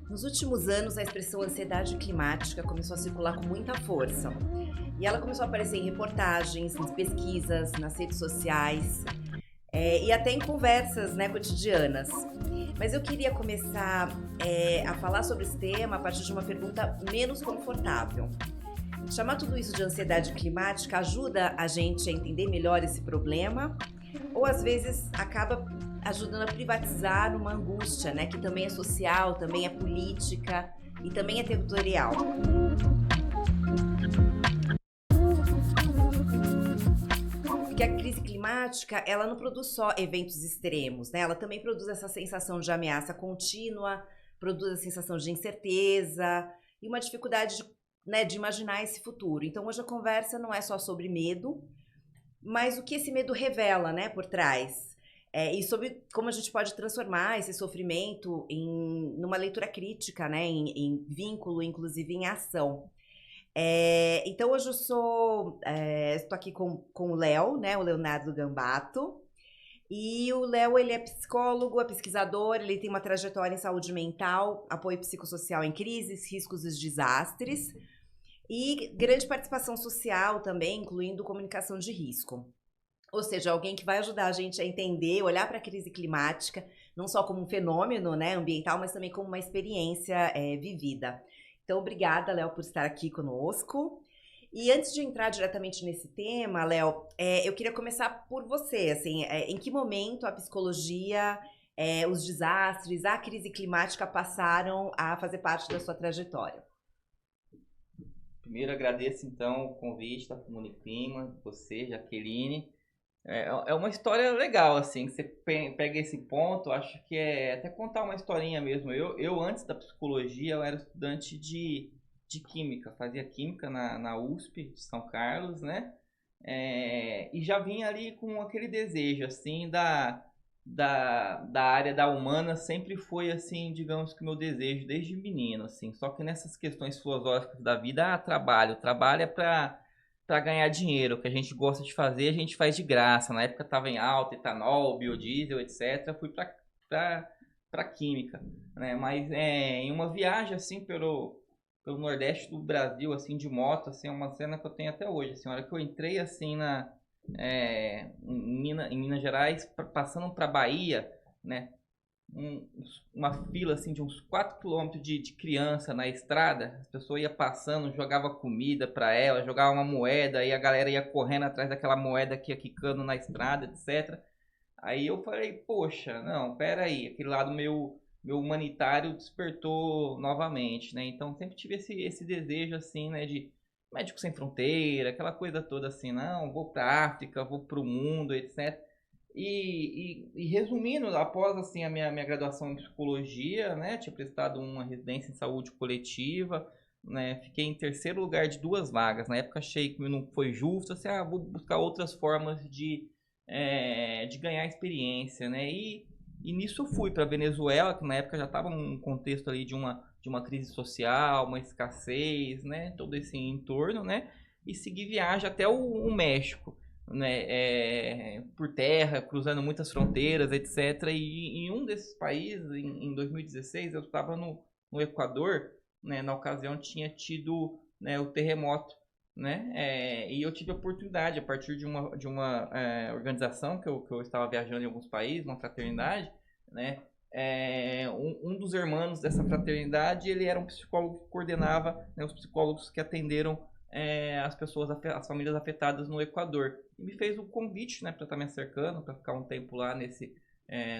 Nos últimos anos, a expressão ansiedade climática começou a circular com muita força. E ela começou a aparecer em reportagens, em pesquisas, nas redes sociais, e até em conversas, né, cotidianas. Mas eu queria começar a falar sobre esse tema a partir de uma pergunta menos confortável. Chamar tudo isso de ansiedade climática ajuda a gente a entender melhor esse problema? Ou às vezes acaba ajudando a privatizar uma angústia, né, que também é social, também é política e também é territorial? Porque a crise climática, ela não produz só eventos extremos, né? Ela também produz essa sensação de ameaça contínua, produz a sensação de incerteza e uma dificuldade de, né, de imaginar esse futuro. Então, hoje a conversa não é só sobre medo, mas o que esse medo revela, né, por trás. E sobre como a gente pode transformar esse sofrimento numa leitura crítica, né, em vínculo, inclusive em ação. Então hoje eu estou aqui com o Léo, né, o Leonardo Gambato. E o Léo, ele é psicólogo, é pesquisador, ele tem uma trajetória em saúde mental, apoio psicossocial em crises, riscos e desastres, e grande participação social também, incluindo comunicação de risco. Ou seja, alguém que vai ajudar a gente a entender, olhar para a crise climática, não só como um fenômeno, né, ambiental, mas também como uma experiência vivida. Então, obrigada, Léo, por estar aqui conosco. E antes de entrar diretamente nesse tema, Léo, eu queria começar por você, assim, em que momento a psicologia, os desastres, a crise climática passaram a fazer parte da sua trajetória? Primeiro, agradeço então o convite da Comuniclima, você, Jaqueline. É uma história legal, assim, que você pega esse ponto, acho que é até contar uma historinha mesmo. Eu antes da psicologia, eu era estudante de química, fazia química na USP de São Carlos, né? E já vinha ali com aquele desejo, assim, da área da humana, sempre foi, assim, digamos que o meu desejo desde menino, assim. Só que nessas questões filosóficas da vida, trabalho é para ganhar dinheiro, o que a gente gosta de fazer, a gente faz de graça. Na época estava em alta, etanol, biodiesel, etc. Fui para química, né? Mas em uma viagem assim pelo Nordeste do Brasil, assim, de moto, assim, é uma cena que eu tenho até hoje. Assim, a hora que eu entrei assim em Minas Gerais, passando para Bahia, né? Uma fila assim de uns 4 quilômetros de criança na estrada. As pessoas iam passando, jogava comida para ela, jogava uma moeda, e a galera ia correndo atrás daquela moeda que ia quicando na estrada, etc. Aí eu falei, poxa, não, pera aí, aquele lado meu humanitário despertou novamente, né? Então sempre tive esse desejo assim, né, de médico sem fronteira, aquela coisa toda assim, não, vou para África, vou para o mundo, etc. E resumindo, após assim a minha graduação em psicologia, né, tinha prestado uma residência em saúde coletiva, né, fiquei em terceiro lugar de 2 vagas. Na época achei que não foi justo, assim, vou buscar outras formas de ganhar experiência, né? E nisso eu fui para Venezuela, que na época já estava num contexto ali de uma crise social, uma escassez, né? Todo esse entorno, né? E segui viagem até o México, né? Por terra, cruzando muitas fronteiras, etc. E em um desses países, em 2016, eu estava no Equador, né? Na ocasião tinha tido, né, o terremoto, né? E eu tive a oportunidade, a partir de uma organização que eu estava viajando em alguns países, uma fraternidade, né? Um dos irmãos dessa fraternidade, ele era um psicólogo que coordenava, né, os psicólogos que atenderam as pessoas, as famílias afetadas no Equador. E me fez o convite, né, para estar me acercando, para ficar um tempo lá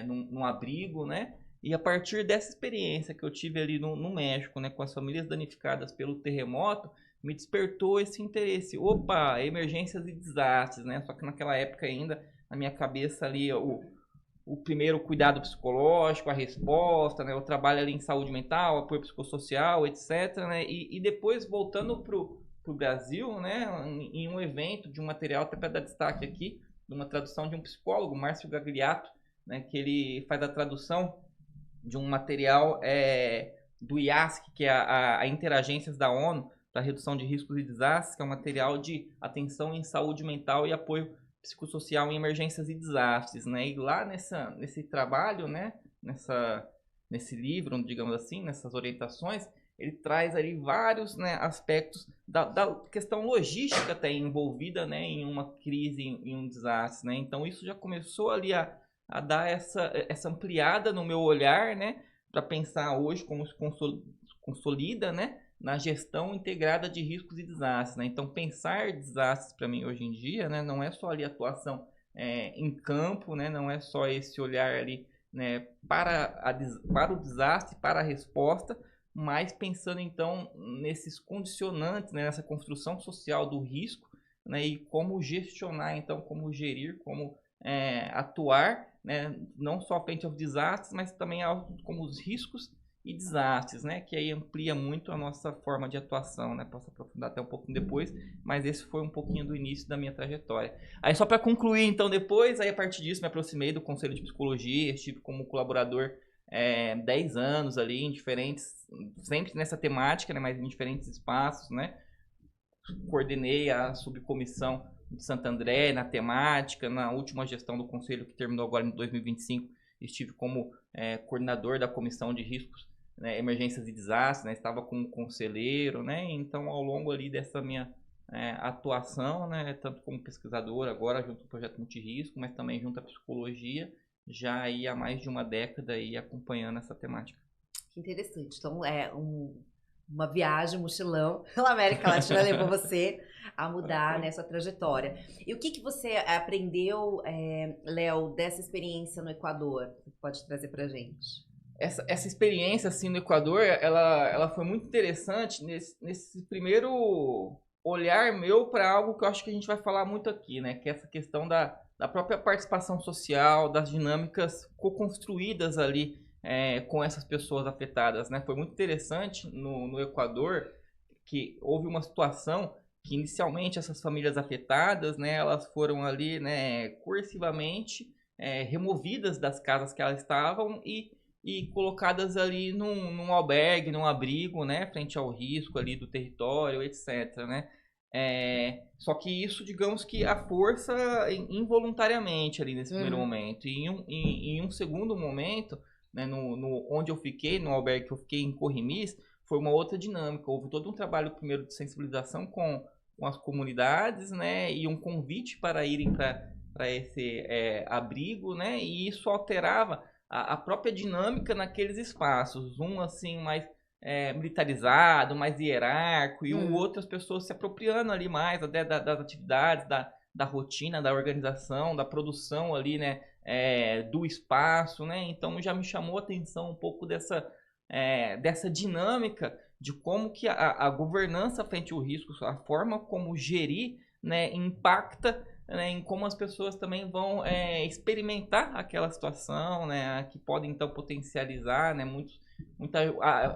num abrigo, né? E a partir dessa experiência que eu tive ali no México, né, com as famílias danificadas pelo terremoto, me despertou esse interesse. Opa, emergências e desastres, né? Só que naquela época ainda, na minha cabeça ali, o primeiro cuidado psicológico, a resposta, né? O trabalho ali em saúde mental, apoio psicossocial, etc, né? E depois, voltando pro Brasil, né? Em um evento de um material, até para dar destaque aqui, de uma tradução de um psicólogo, Márcio Gagliato, né? Que ele faz a tradução de um material do IASC, que é a Interagências da ONU, para redução de riscos e desastres, que é um material de atenção em saúde mental e apoio psicossocial em emergências e desastres, né? E lá nesse trabalho, né? nesse livro, digamos assim, nessas orientações, ele traz ali vários, né, aspectos da questão logística até envolvida, né, em uma crise, em um desastre, né? Então isso já começou ali a dar essa ampliada no meu olhar, né, para pensar hoje como se consolida, né, na gestão integrada de riscos e desastres, né? Então pensar desastres para mim hoje em dia, né, não é só ali atuação em campo, né, não é só esse olhar ali, né, para o desastre, para a resposta, mas pensando então nesses condicionantes, né, nessa construção social do risco, né, e como gestionar, então, como gerir, como atuar, né, não só frente aos desastres, mas também como os riscos e desastres, né, que aí amplia muito a nossa forma de atuação, né, posso aprofundar até um pouquinho depois, mas esse foi um pouquinho do início da minha trajetória. Aí só para concluir, então, depois, aí a partir disso me aproximei do Conselho de Psicologia, estive como colaborador 10 anos ali em diferentes, sempre nessa temática, né, mas em diferentes espaços, né, coordenei a subcomissão de Santo André na temática, na última gestão do Conselho que terminou agora em 2025, estive como coordenador da comissão de riscos, né, emergências e desastres, né, estava como conselheiro, né, então ao longo ali dessa minha atuação, né, tanto como pesquisador agora junto ao projeto Multirisco, mas também junto à psicologia, já aí há mais de uma década aí acompanhando essa temática. Que interessante. Então, uma viagem, um mochilão pela América Latina levou você a mudar nessa trajetória. E o que você aprendeu, Léo, dessa experiência no Equador? Você pode trazer pra gente? Essa experiência assim no Equador, ela foi muito interessante nesse primeiro olhar meu para algo que eu acho que a gente vai falar muito aqui, né? Que é essa questão da própria participação social, das dinâmicas co-construídas ali com essas pessoas afetadas, né? Foi muito interessante no Equador que houve uma situação que inicialmente essas famílias afetadas, né? Elas foram ali, né? Coercivamente removidas das casas que elas estavam e colocadas ali num albergue, num abrigo, né, frente ao risco ali do território, etc, né? Só que isso, digamos que a força involuntariamente ali nesse primeiro momento. E em um segundo momento, né, onde eu fiquei, no albergue que eu fiquei em Corrimis, foi uma outra dinâmica. Houve todo um trabalho primeiro de sensibilização com as comunidades, né, e um convite para irem para esse abrigo, né, e isso alterava a própria dinâmica naqueles espaços, um assim mais militarizado, mais hierárquico, e o outro as pessoas se apropriando ali mais até das atividades, da rotina, da organização, da produção ali, né, do espaço, né, então já me chamou a atenção um pouco dessa dinâmica de como que a governança frente ao risco, a forma como gerir, né, impacta, né, em como as pessoas também vão experimentar aquela situação, né, que podem então potencializar, né, muito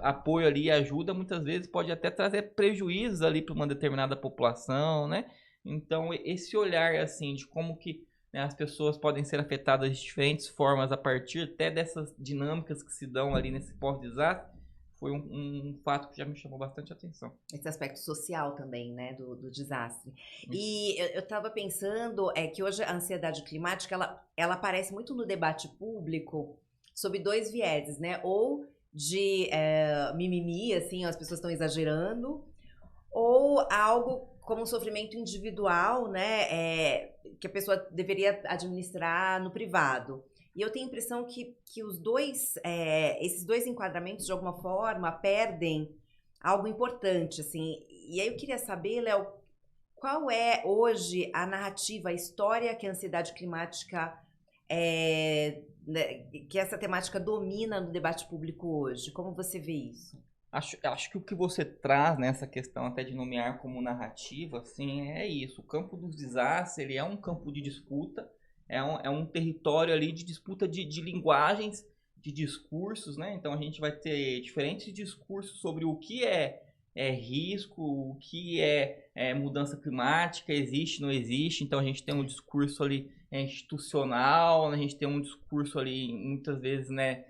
apoio ali, ajuda, muitas vezes pode até trazer prejuízos ali para uma determinada população, né? Então esse olhar assim de como que, né, as pessoas podem ser afetadas de diferentes formas a partir até dessas dinâmicas que se dão ali nesse pós-desastre, foi um fato que já me chamou bastante atenção. Esse aspecto social também, né, do desastre. E eu estava pensando que hoje a ansiedade climática, ela aparece muito no debate público sob dois vieses, né? Ou de mimimi, assim, as pessoas estão exagerando, ou algo como um sofrimento individual, né, que a pessoa deveria administrar no privado. E eu tenho a impressão que esses dois enquadramentos, de alguma forma, perdem algo importante, assim. E aí eu queria saber, Léo, qual é hoje a narrativa, a história que a ansiedade climática, que essa temática domina no debate público hoje? Como você vê isso? Acho que o que você traz nessa questão até de nomear como narrativa, assim, é isso. O campo dos desastres, ele é um campo de disputa, é um território ali de disputa de linguagens, de discursos, né? Então a gente vai ter diferentes discursos sobre o que é risco, o que é mudança climática, existe, não existe. Então a gente tem um discurso ali institucional, a gente tem um discurso ali muitas vezes, né,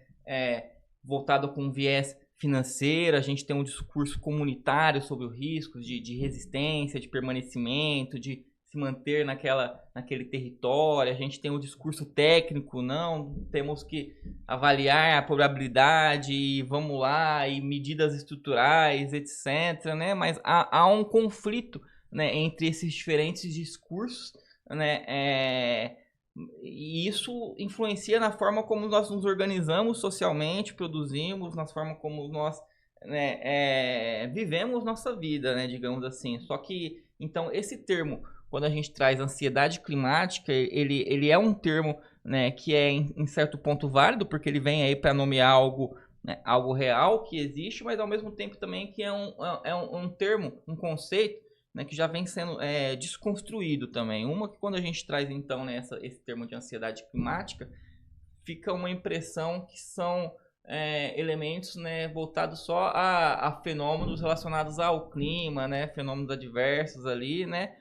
voltado com um viés financeiro, a gente tem um discurso comunitário sobre o risco de resistência, de permanecimento, de se manter naquele território, a gente tem o discurso técnico, não, temos que avaliar a probabilidade, e vamos lá, e medidas estruturais, etc, né? Mas há um conflito, né, entre esses diferentes discursos, né? E isso influencia na forma como nós nos organizamos socialmente, produzimos, na forma como nós, né, vivemos nossa vida, né, digamos assim. Só que, então, esse termo, quando a gente traz ansiedade climática, ele é um termo, né, que é em certo ponto válido, porque ele vem aí para nomear algo, né, algo real que existe, mas ao mesmo tempo também que é um termo, um conceito, né, que já vem sendo desconstruído também. Uma que quando a gente traz então, né, esse termo de ansiedade climática, fica uma impressão que são elementos, né, voltados só a fenômenos relacionados ao clima, né, fenômenos adversos ali, né,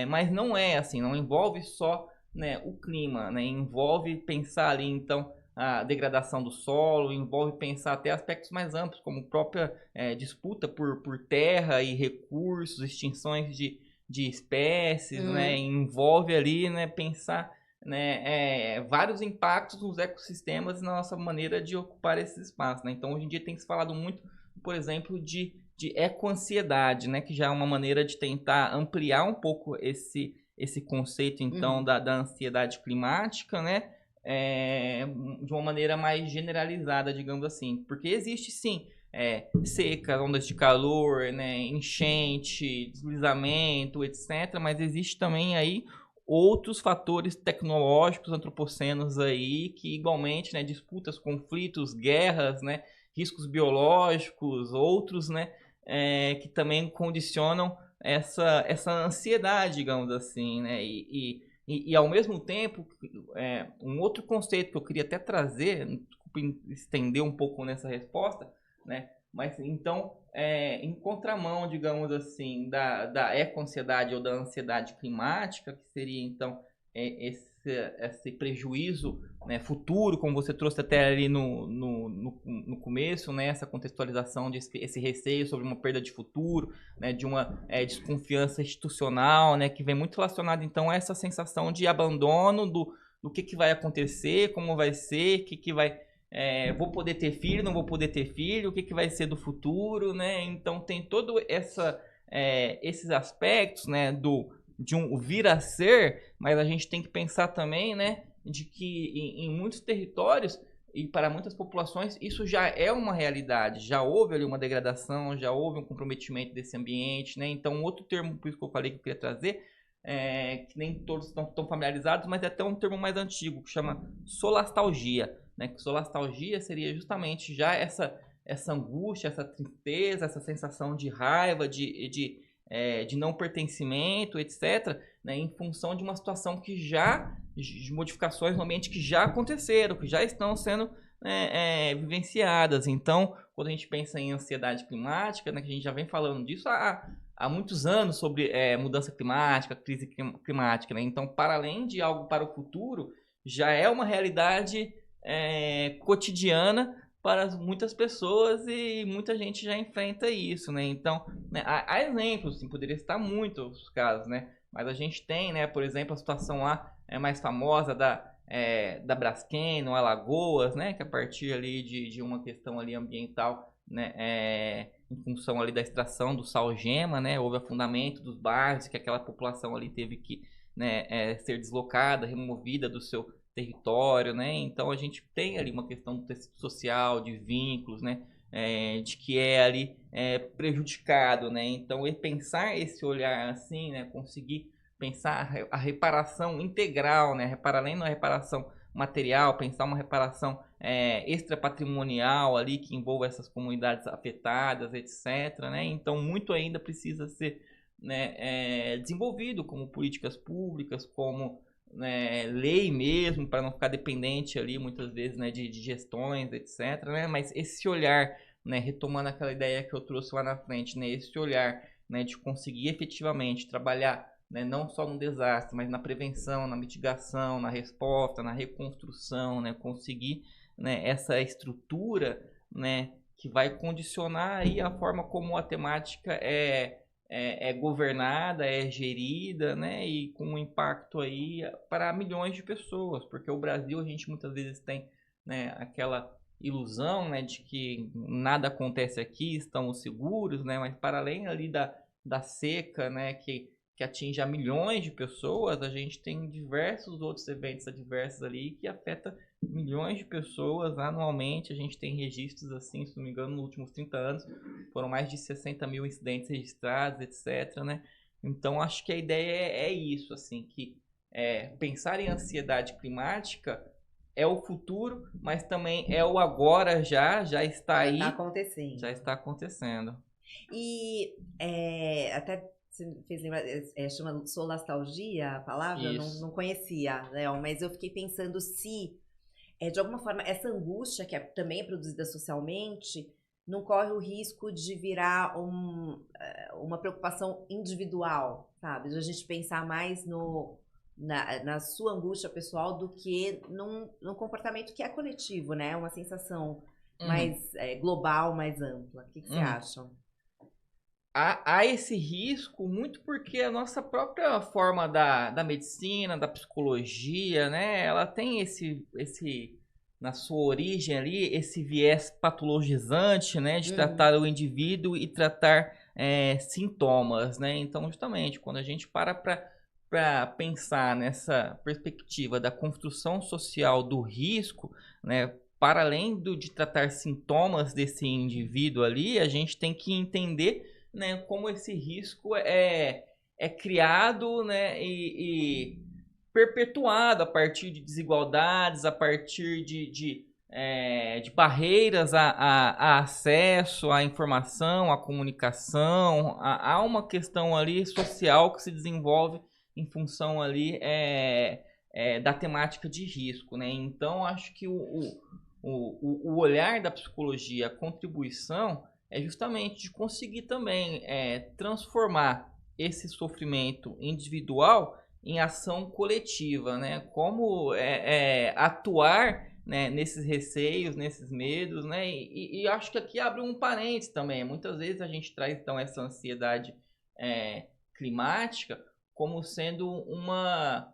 mas não é assim, não envolve só, né, o clima, né, envolve pensar ali então a degradação do solo, envolve pensar até aspectos mais amplos, como própria disputa por terra e recursos, extinções de espécies, né, envolve ali, né, pensar, né, vários impactos nos ecossistemas e na nossa maneira de ocupar esses espaços, né? Então, hoje em dia tem se falado muito, por exemplo, de ecoansiedade, né, que já é uma maneira de tentar ampliar um pouco esse conceito, então, da ansiedade climática, né, de uma maneira mais generalizada, digamos assim. Porque existe, sim, seca, ondas de calor, né, enchente, deslizamento, etc. Mas existe também aí outros fatores tecnológicos antropocinos aí que igualmente, né, disputas, conflitos, guerras, né, riscos biológicos, outros, né, que também condicionam essa ansiedade, digamos assim, né, e ao mesmo tempo, um outro conceito que eu queria até trazer, desculpa estender um pouco nessa resposta, né, mas então, em contramão, digamos assim, da eco-ansiedade ou da ansiedade climática, que seria então esse prejuízo, né, futuro, como você trouxe até ali no começo, né, essa contextualização desse receio sobre uma perda de futuro, né, de uma desconfiança institucional, né, que vem muito relacionada então a essa sensação de abandono do que vai acontecer, como vai ser, que vai vou poder ter filho, não vou poder ter filho, o que vai ser do futuro, né? Então tem todo esses aspectos, né, de um vir a ser, mas a gente tem que pensar também, né, de que em muitos territórios e para muitas populações isso já é uma realidade, já houve ali uma degradação, já houve um comprometimento desse ambiente, né? Então outro termo, por isso que eu falei que eu queria trazer, que nem todos estão tão familiarizados, mas é até um termo mais antigo, que chama solastalgia, né? Que solastalgia seria justamente já essa angústia, essa tristeza, essa sensação de raiva, de não pertencimento, etc., né? Em função de uma situação de modificações no ambiente que já aconteceram, que já estão sendo vivenciadas. Então, quando a gente pensa em ansiedade climática, né, que a gente já vem falando disso há muitos anos sobre mudança climática, crise climática, né? Então, para além de algo para o futuro, já é uma realidade cotidiana para muitas pessoas e muita gente já enfrenta isso, né? Então, né, há exemplos, assim, poderia citar muitos casos, né? Mas a gente tem, né, por exemplo, a situação lá mais famosa da Braskem, no Alagoas, né? Que a partir ali de uma questão ali ambiental, né, em função ali da extração do sal-gema, né? Houve afundamento dos bairros, que aquela população ali teve que, né, ser deslocada, removida do seu território, né? Então a gente tem ali uma questão do tecido social, de vínculos, né? De que é ali prejudicado, né? Então pensar esse olhar assim, né? Conseguir pensar a reparação integral, né? Além da reparação material, pensar uma reparação extrapatrimonial ali que envolva essas comunidades afetadas, etc., né? Então muito ainda precisa ser, né, desenvolvido como políticas públicas, como, né, lei mesmo, para não ficar dependente ali muitas vezes, né, de gestões, etc., né? Mas esse olhar, né, retomando aquela ideia que eu trouxe lá na frente, né, esse olhar, né, de conseguir efetivamente trabalhar, né, não só no desastre, mas na prevenção, na mitigação, na resposta, na reconstrução, né, conseguir, né, essa estrutura, né, que vai condicionar aí a forma como a temática é governada, é gerida, né, e com um impacto aí para milhões de pessoas, porque o Brasil a gente muitas vezes tem, né, aquela ilusão, né, de que nada acontece aqui, estamos seguros, né, mas para além ali da seca, né, que atinge a milhões de pessoas, a gente tem diversos outros eventos adversos ali que afetam milhões de pessoas anualmente. A gente tem registros assim, se não me engano, nos últimos 30 anos, foram mais de 60 mil incidentes registrados, etc, né? Então, acho que a ideia é isso, assim, que pensar em ansiedade climática é o futuro, mas também é o agora já está aí. Já está acontecendo. Já está acontecendo. E até você me fez lembrar, chama solastalgia a palavra? Eu não conhecia, Léo, mas eu fiquei pensando se, de alguma forma, essa angústia, que também é produzida socialmente, não corre o risco de virar uma preocupação individual, sabe? De a gente pensar mais na sua angústia pessoal do que num comportamento que é coletivo, né? Uma sensação mais global, mais ampla. O que você acha? Há esse risco muito porque a nossa própria forma da medicina, da psicologia, né? Ela tem esse na sua origem ali, esse viés patologizante, né? De tratar o indivíduo e tratar sintomas, né? Então, justamente, quando a gente para pensar nessa perspectiva da construção social do risco, né? Para além de tratar sintomas desse indivíduo ali, a gente tem que entender, né, como esse risco é criado, né, e perpetuado a partir de desigualdades, a partir de barreiras a acesso à informação, à comunicação. Há uma questão ali social que se desenvolve em função ali da temática de risco, né? Então, acho que o olhar da psicologia, a contribuição, é justamente de conseguir também transformar esse sofrimento individual em ação coletiva, né? Como atuar, né, nesses receios, nesses medos, né? E acho que aqui abre um parênteses também. Muitas vezes a gente traz então essa ansiedade climática como sendo uma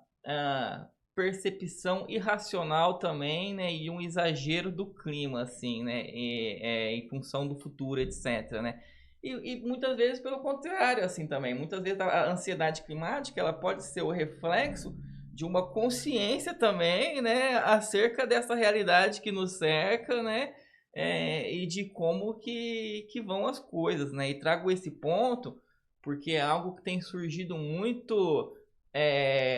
percepção irracional também, né, e um exagero do clima, assim, né, em função do futuro, etc, né, e muitas vezes pelo contrário, assim, também, muitas vezes a ansiedade climática, ela pode ser o reflexo de uma consciência também, né, acerca dessa realidade que nos cerca, né, e de como que vão as coisas, né, e trago esse ponto porque é algo que tem surgido muito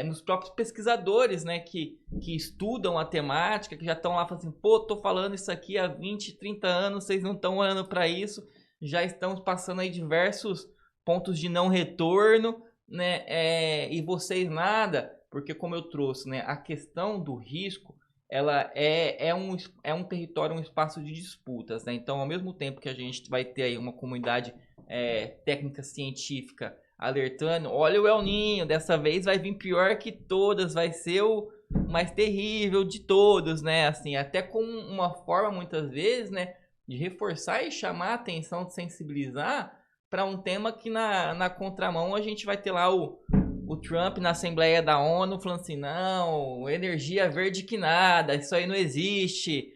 nos próprios pesquisadores, né, que estudam a temática, que já estão lá falando assim, pô, tô falando isso aqui há 20, 30 anos, vocês não estão olhando para isso, já estamos passando aí diversos pontos de não retorno, né, e vocês nada, porque como eu trouxe, né, a questão do risco, ela é um território, um espaço de disputas, né, então ao mesmo tempo que a gente vai ter aí uma comunidade técnica científica alertando, olha o El Ninho, dessa vez vai vir pior que todas, vai ser o mais terrível de todos, né, assim, até com uma forma muitas vezes, né, de reforçar e chamar a atenção, de sensibilizar para um tema que na contramão a gente vai ter lá o Trump na Assembleia da ONU falando assim, não, energia verde que nada, isso aí não existe,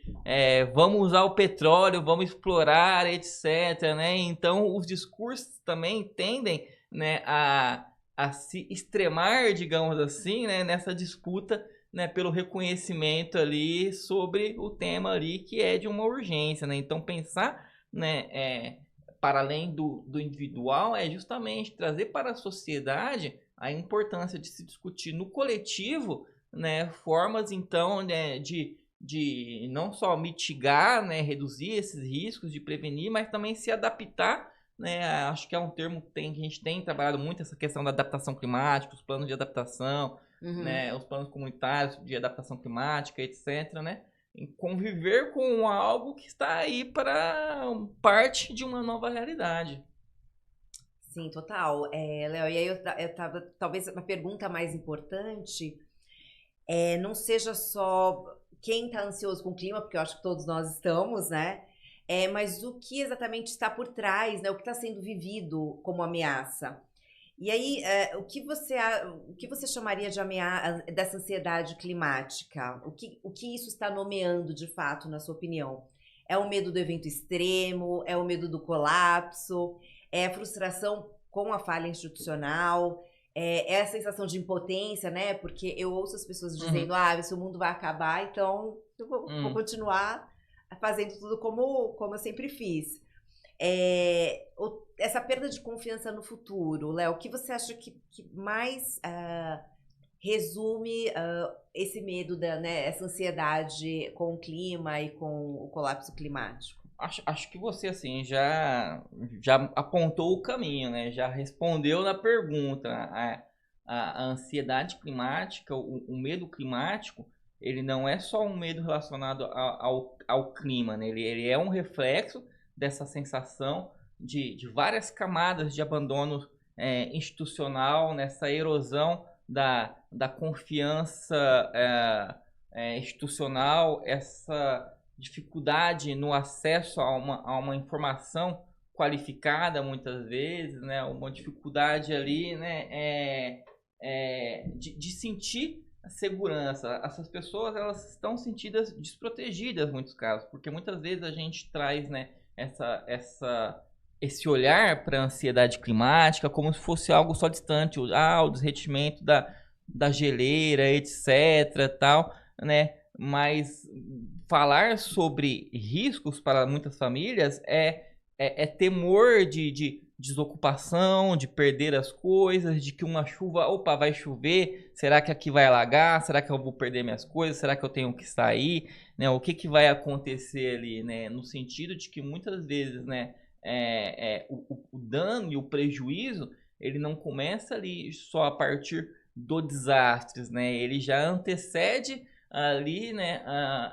vamos usar o petróleo, vamos explorar, etc, né? Então os discursos também tendem, né, a se extremar, digamos assim, né, nessa disputa, né, pelo reconhecimento ali sobre o tema ali que é de uma urgência, né? Então pensar, né, para além do individual é justamente trazer para a sociedade a importância de se discutir no coletivo, né, formas então, né, de não só mitigar, né, reduzir esses riscos, de prevenir, mas também se adaptar, né, acho que é um termo que a gente tem trabalhado muito essa questão da adaptação climática, os planos de adaptação, né, os planos comunitários de adaptação climática, etc, né, em conviver com algo que está aí para parte de uma nova realidade. Sim, total. Léo, e aí eu tava, talvez uma pergunta mais importante não seja só quem está ansioso com o clima, porque eu acho que todos nós estamos, né? Mas o que exatamente está por trás, né? O que está sendo vivido como ameaça? E aí, o que você chamaria de ameaça dessa ansiedade climática? O que isso está nomeando de fato, na sua opinião? É o medo do evento extremo? É o medo do colapso? É a frustração com a falha institucional? É a sensação de impotência, né? Porque eu ouço as pessoas dizendo, se o mundo vai acabar, então eu vou continuar fazendo tudo como eu sempre fiz. Essa perda de confiança no futuro, Léo, o que você acha que mais resume esse medo, né, essa ansiedade com o clima e com o colapso climático? Acho que você, assim, já apontou o caminho, né? Já respondeu na pergunta. A ansiedade climática, o medo climático, ele não é só um medo relacionado ao clima, né? Ele é um reflexo dessa sensação de várias camadas de abandono institucional, nessa erosão da confiança institucional, essa dificuldade no acesso a uma informação qualificada muitas vezes, né? Uma dificuldade ali, né? De sentir a segurança. Essas pessoas, elas estão sentidas desprotegidas em muitos casos, porque muitas vezes a gente traz, né, esse olhar para a ansiedade climática como se fosse algo só distante, o derretimento da geleira, etc, tal, né? Mas falar sobre riscos para muitas famílias é temor de desocupação, de perder as coisas, de que uma chuva, vai chover, será que aqui vai alagar? Será que eu vou perder minhas coisas? Será que eu tenho que sair? Né? O que vai acontecer ali, né? No sentido de que muitas vezes, né, o dano e o prejuízo, ele não começa ali só a partir do desastre, né? Ele já antecede ali, né,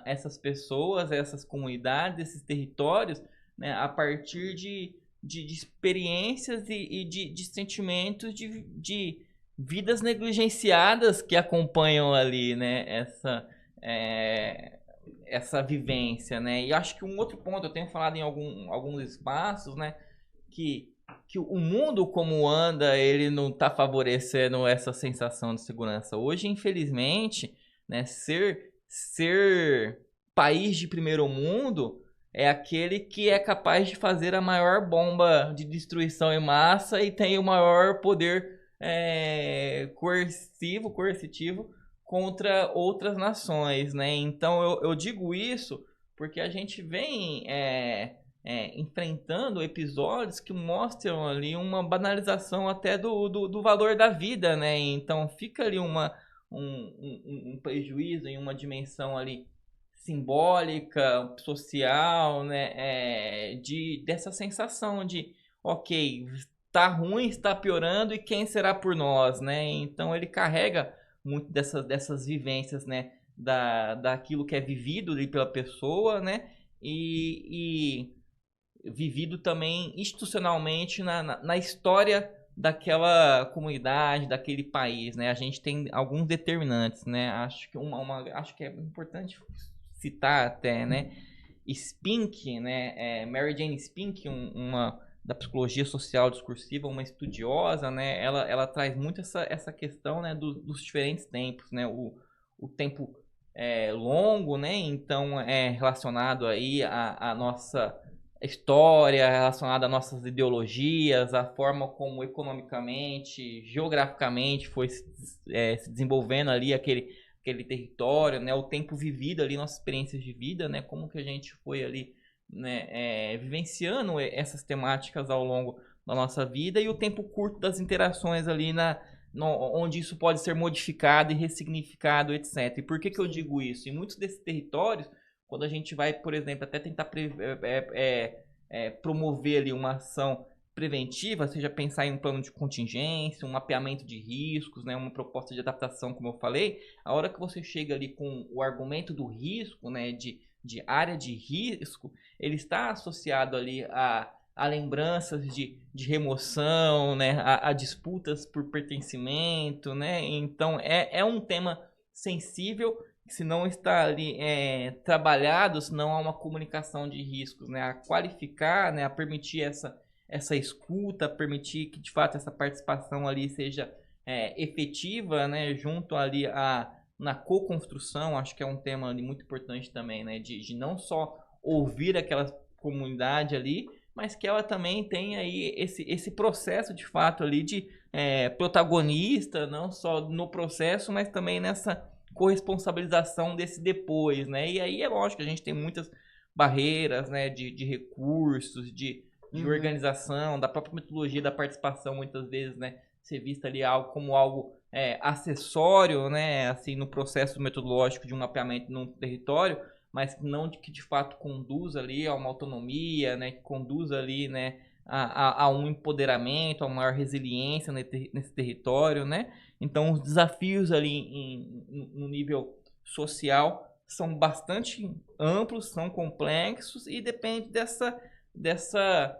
essas pessoas, essas comunidades, esses territórios, né, a partir de experiências e de sentimentos de vidas negligenciadas que acompanham ali, né, essa vivência, né? E acho que um outro ponto, eu tenho falado em alguns espaços, né, que o mundo como anda, ele não está favorecendo essa sensação de segurança. Hoje, infelizmente, né, ser país de primeiro mundo é aquele que é capaz de fazer a maior bomba de destruição em massa e tem o maior poder coercitivo contra outras nações, né? Então eu digo isso porque a gente vem enfrentando episódios que mostram ali uma banalização até do valor da vida, né? Então fica ali um prejuízo em uma dimensão ali simbólica, social, né? Dessa sensação de, ok, tá ruim, está piorando e quem será por nós, né? Então ele carrega muito dessas vivências, né? Daquilo que é vivido ali pela pessoa, né? E vivido também institucionalmente na história daquela comunidade, daquele país, né? A gente tem alguns determinantes, né? Acho que é importante citar até, né? Spink, né? Mary Jane Spink, uma da psicologia social discursiva, uma estudiosa, né? Ela traz muito essa questão, né? Dos diferentes tempos, né? O tempo longo, né? Então é relacionado aí à nossa história, relacionada às nossas ideologias, a forma como economicamente, geograficamente foi se desenvolvendo ali aquele território, né, o tempo vivido ali, nossas experiências de vida, né, como que a gente foi ali, né, vivenciando essas temáticas ao longo da nossa vida e o tempo curto das interações ali onde isso pode ser modificado e ressignificado, etc. E por que eu digo isso? Em muitos desses territórios, quando a gente vai, por exemplo, até tentar promover ali uma ação preventiva, seja pensar em um plano de contingência, um mapeamento de riscos, né, uma proposta de adaptação, como eu falei, a hora que você chega ali com o argumento do risco, né, de área de risco, ele está associado ali a lembranças de remoção, né, a disputas por pertencimento, né, então é um tema sensível se não está ali trabalhado, se não há uma comunicação de riscos, né, a qualificar, né, a permitir essa escuta, permitir que de fato essa participação ali seja efetiva, né, junto ali na co-construção, acho que é um tema ali muito importante também, né, de não só ouvir aquela comunidade ali, mas que ela também tem aí esse processo de fato ali de protagonista, não só no processo, mas também nessa corresponsabilização desse depois, né? E aí é lógico que a gente tem muitas barreiras, né, de recursos, de organização, da própria metodologia da participação, muitas vezes, né, ser vista ali como algo acessório, né, assim, no processo metodológico de um mapeamento num território, mas não que de fato conduza ali a uma autonomia, né, que conduza ali, né, a um empoderamento, a uma maior resiliência nesse território, né? Então, os desafios ali no nível social são bastante amplos, são complexos e depende dessa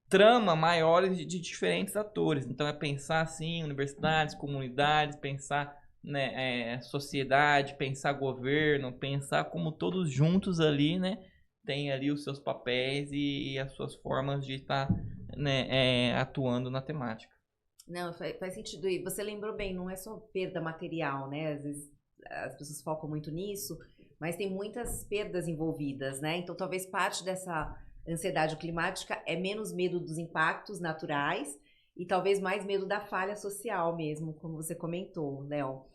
trama maior de diferentes atores. Então, é pensar, assim, universidades, comunidades, pensar, né, sociedade, pensar governo, pensar como todos juntos ali, né, tem ali os seus papéis e as suas formas de estar, né, atuando na temática. Não, faz sentido. E você lembrou bem, não é só perda material, né? Às vezes as pessoas focam muito nisso, mas tem muitas perdas envolvidas, né? Então talvez parte dessa ansiedade climática é menos medo dos impactos naturais e talvez mais medo da falha social mesmo, como você comentou, Léo.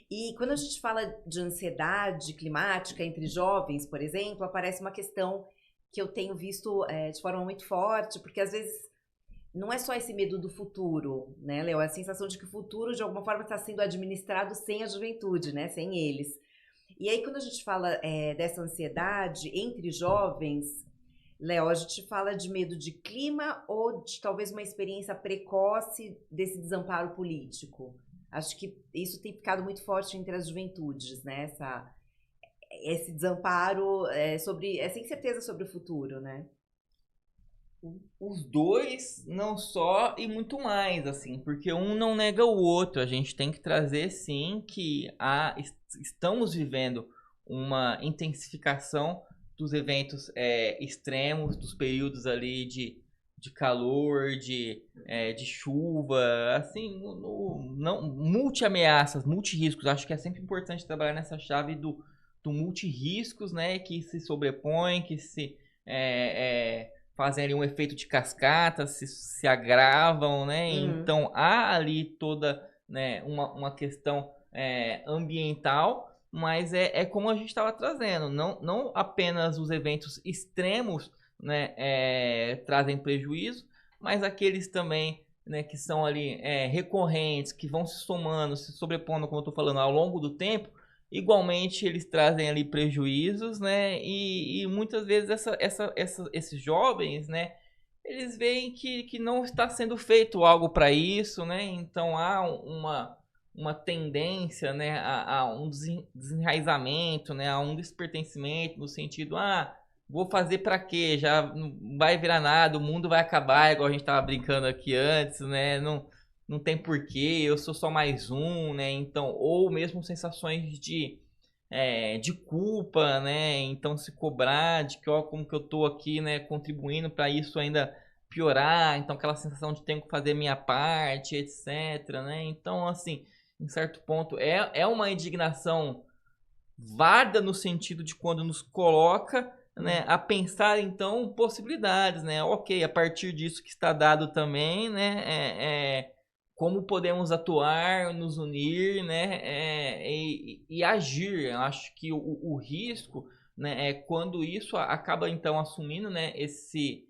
E quando a gente fala de ansiedade climática entre jovens, por exemplo, aparece uma questão que eu tenho visto de forma muito forte, porque às vezes não é só esse medo do futuro, né, Léo? É a sensação de que o futuro, de alguma forma, está sendo administrado sem a juventude, né? Sem eles. E aí, quando a gente fala dessa ansiedade entre jovens, Léo, a gente fala de medo de clima ou de talvez uma experiência precoce desse desamparo político? Acho que isso tem ficado muito forte entre as juventudes, né? Esse desamparo sobre essa incerteza sobre o futuro, né? Os dois, não só e muito mais, assim, porque um não nega o outro. A gente tem que trazer, sim, que estamos vivendo uma intensificação dos eventos extremos, dos períodos ali de calor, de chuva, assim, não, multi-ameaças, multi-riscos. Acho que é sempre importante trabalhar nessa chave do multi-riscos, né, que se sobrepõem, que se fazem ali um efeito de cascata, se agravam, né? Então há ali toda, né, uma questão ambiental, mas é como a gente estava trazendo, não apenas os eventos extremos, né, trazem prejuízo, mas aqueles também, né, que são ali recorrentes, que vão se somando, se sobrepondo, como eu estou falando, ao longo do tempo. Igualmente eles trazem ali prejuízos, né? E muitas vezes esses jovens, né? Eles veem que não está sendo feito algo para isso, né? Então há uma tendência, né? A um desenraizamento, né? A um despertencimento no sentido, vou fazer para quê? Já não vai virar nada, o mundo vai acabar, igual a gente estava brincando aqui antes, né? Não tem porquê, eu sou só mais um, né? Então, ou mesmo sensações de culpa, né? Então, se cobrar de que, ó, como que eu tô aqui, né? Contribuindo para isso ainda piorar. Então, aquela sensação de tenho que fazer minha parte, etc, né? Então, assim, em certo ponto, é uma indignação válida no sentido de quando nos coloca, né, a pensar, então, possibilidades, né? Ok, a partir disso que está dado também, né? Como podemos atuar, nos unir, né, e agir. Eu acho que o risco, né, é quando isso acaba então assumindo, né, esse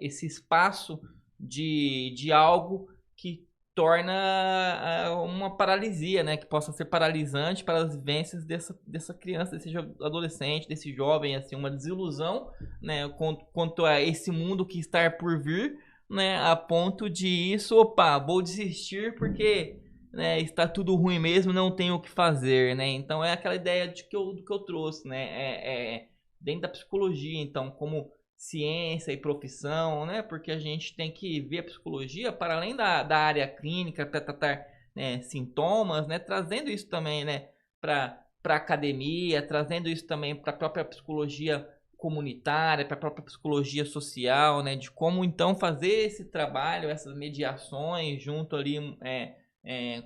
espaço de algo que torna uma paralisia, né, que possa ser paralisante para as vivências dessa criança, desse adolescente, desse jovem, assim, uma desilusão, né, quanto a esse mundo que está por vir, né, a ponto de isso, vou desistir porque, né, está tudo ruim mesmo, não tenho o que fazer, né? Então é aquela ideia do que eu trouxe, né? Dentro da psicologia, então, como ciência e profissão, né? Porque a gente tem que ver a psicologia para além da área clínica para tratar, né, sintomas, né? Trazendo isso também, né, para para a academia, trazendo isso também para a própria psicologia comunitária, para a própria psicologia social, né, de como então fazer esse trabalho, essas mediações junto ali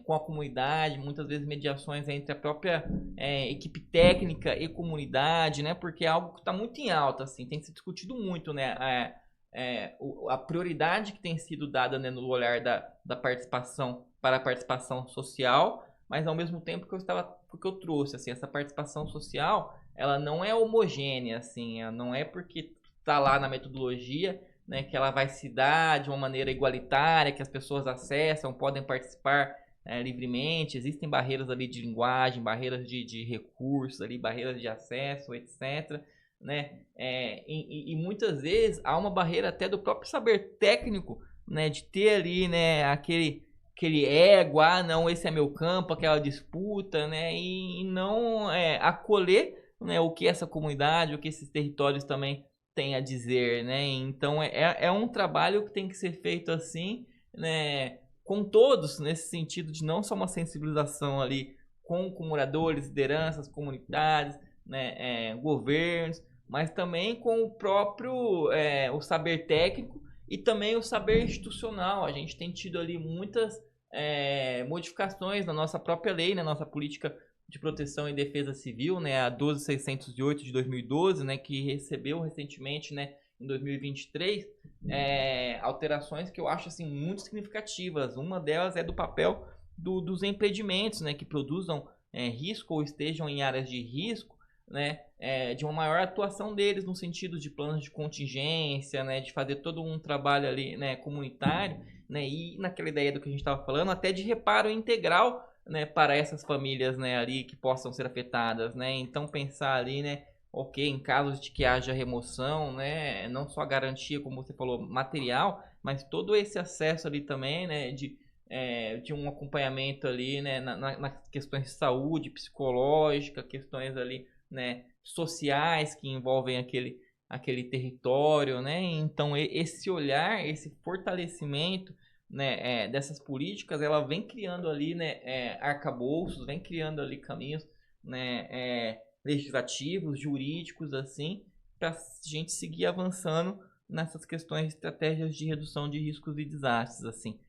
com a comunidade, muitas vezes mediações entre a própria equipe técnica e comunidade, né, porque é algo que está muito em alta, assim, tem se discutido muito, né, a prioridade que tem sido dada, né, no olhar da participação para a participação social, mas ao mesmo tempo que eu trouxe, assim, essa participação social, ela não é homogênea, assim, não é porque está lá na metodologia, né, que ela vai se dar de uma maneira igualitária, que as pessoas acessam, podem participar livremente, existem barreiras ali de linguagem, barreiras de recursos, ali, barreiras de acesso, etc., né, e muitas vezes há uma barreira até do próprio saber técnico, né, de ter ali, né, aquele ego, não, esse é meu campo, aquela disputa, né, e não acolher, né, o que essa comunidade, o que esses territórios também têm a dizer, né, então é um trabalho que tem que ser feito assim, né, com todos, nesse sentido de não só uma sensibilização ali com moradores, lideranças, comunidades, né, governos, mas também com o próprio o saber técnico e também o saber institucional. A gente tem tido ali muitas modificações na nossa própria lei, na nossa política de proteção e defesa civil, né, a 12.608 de 2012, né, que recebeu recentemente, né, em 2023, alterações que eu acho assim muito significativas. Uma delas é do papel dos empreendimentos, né, que produzam risco ou estejam em áreas de risco, né, de uma maior atuação deles no sentido de planos de contingência, né, de fazer todo um trabalho ali, né, comunitário, né, e naquela ideia do que a gente estava falando, até de reparo integral, né, para essas famílias, né, ali que possam ser afetadas, né, então pensar ali, né, ok, em casos de que haja remoção, né, não só a garantia, como você falou, material, mas todo esse acesso ali também, né, de um acompanhamento ali, né, nas questões de saúde, psicológica, questões ali, né, sociais que envolvem aquele território, né, então esse olhar, esse fortalecimento, né, dessas políticas, ela vem criando ali, né, arcabouços, vem criando ali caminhos, né, legislativos, jurídicos, assim, para a gente seguir avançando nessas questões de estratégias de redução de riscos e desastres, assim.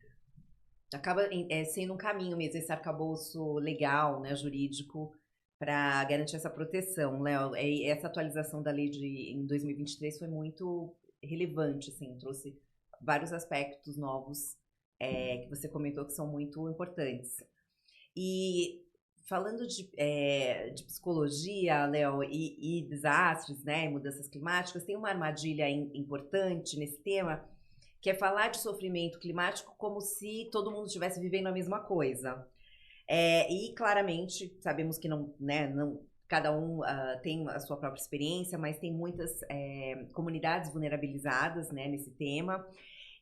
Acaba sendo um caminho mesmo, esse arcabouço legal, né, jurídico, para garantir essa proteção, Léo. Essa atualização da lei em 2023 foi muito relevante, assim, trouxe vários aspectos novos que você comentou que são muito importantes. E falando de psicologia, Léo, e desastres, né, mudanças climáticas, tem uma armadilha importante nesse tema, que é falar de sofrimento climático como se todo mundo estivesse vivendo a mesma coisa. E claramente sabemos que não, né, não, cada um tem a sua própria experiência, mas tem muitas comunidades vulnerabilizadas, né, nesse tema.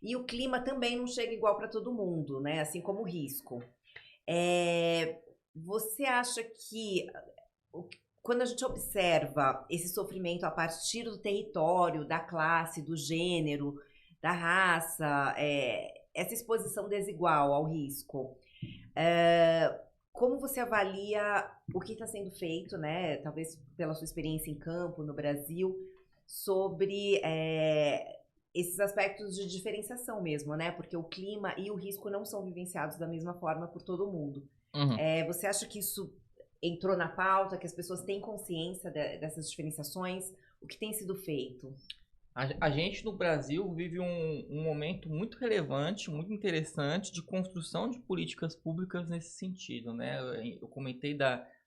E o clima também não chega igual para todo mundo, né, assim como o risco. Você acha que quando a gente observa esse sofrimento a partir do território, da classe, do gênero, da raça, essa exposição desigual ao risco, como você avalia o que está sendo feito, né, talvez pela sua experiência em campo no Brasil, sobre esses aspectos de diferenciação mesmo, né, porque o clima e o risco não são vivenciados da mesma forma por todo mundo. Uhum. Você acha que isso entrou na pauta, que as pessoas têm consciência dessas diferenciações? O que tem sido feito? A gente no Brasil vive um momento muito relevante, muito interessante de construção de políticas públicas nesse sentido, né? Eu comentei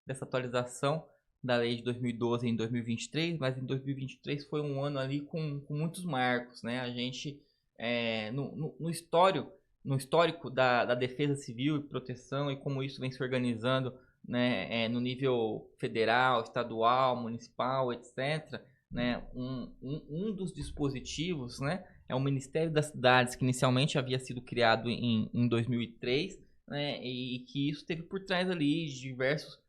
dessa atualização da lei de 2012 em 2023, mas em 2023 foi um ano ali com muitos marcos, né? A gente, no histórico da defesa civil e proteção e como isso vem se organizando, né, no nível federal, estadual, municipal, etc., né, um dos dispositivos, né, é o Ministério das Cidades, que inicialmente havia sido criado em 2003, né, e que isso teve por trás ali de diversos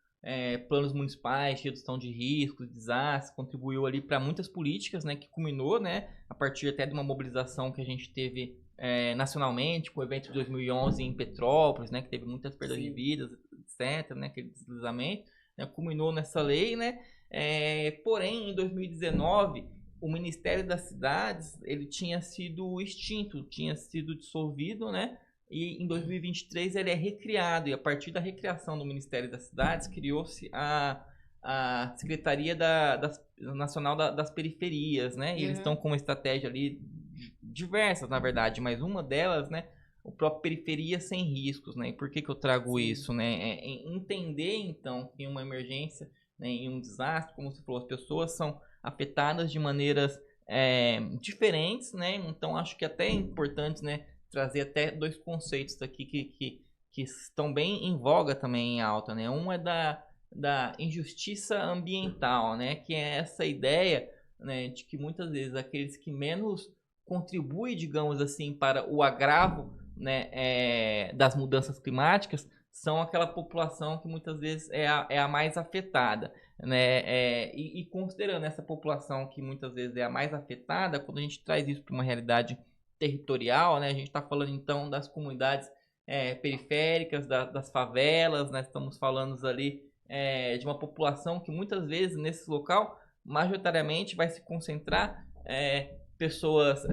planos municipais de redução de riscos, desastres, contribuiu ali para muitas políticas, né, que culminou, né, a partir até de uma mobilização que a gente teve nacionalmente, com o evento de 2011 em Petrópolis, né, que teve muitas perdas de vidas, etc., né, aquele deslizamento, culminou nessa lei, né? Porém, em 2019, o Ministério das Cidades, ele tinha sido extinto, tinha sido dissolvido, né? E em 2023 ele é recriado, e a partir da recriação do Ministério das Cidades, criou-se a Secretaria Nacional das Periferias, né? E eles estão com uma estratégia ali, diversas, na verdade, mas uma delas, né? O próprio Periferia Sem Riscos, né? E por que eu trago isso, né? Entender, então, que em uma emergência, né, em um desastre, como você falou, as pessoas são afetadas de maneiras diferentes, né? Então, acho que até é importante, né, trazer até dois conceitos aqui que estão bem em voga também, em alta, né? Um é da injustiça ambiental, né? Que é essa ideia, né, de que muitas vezes aqueles que menos contribuem, digamos assim, para o agravo, né, das mudanças climáticas são aquela população que muitas vezes é a mais afetada, né? E considerando essa população que muitas vezes é a mais afetada, quando a gente traz isso para uma realidade territorial, né, a gente está falando então das comunidades periféricas, das favelas, né? Estamos falando ali de uma população que muitas vezes nesse local majoritariamente vai se concentrar pessoas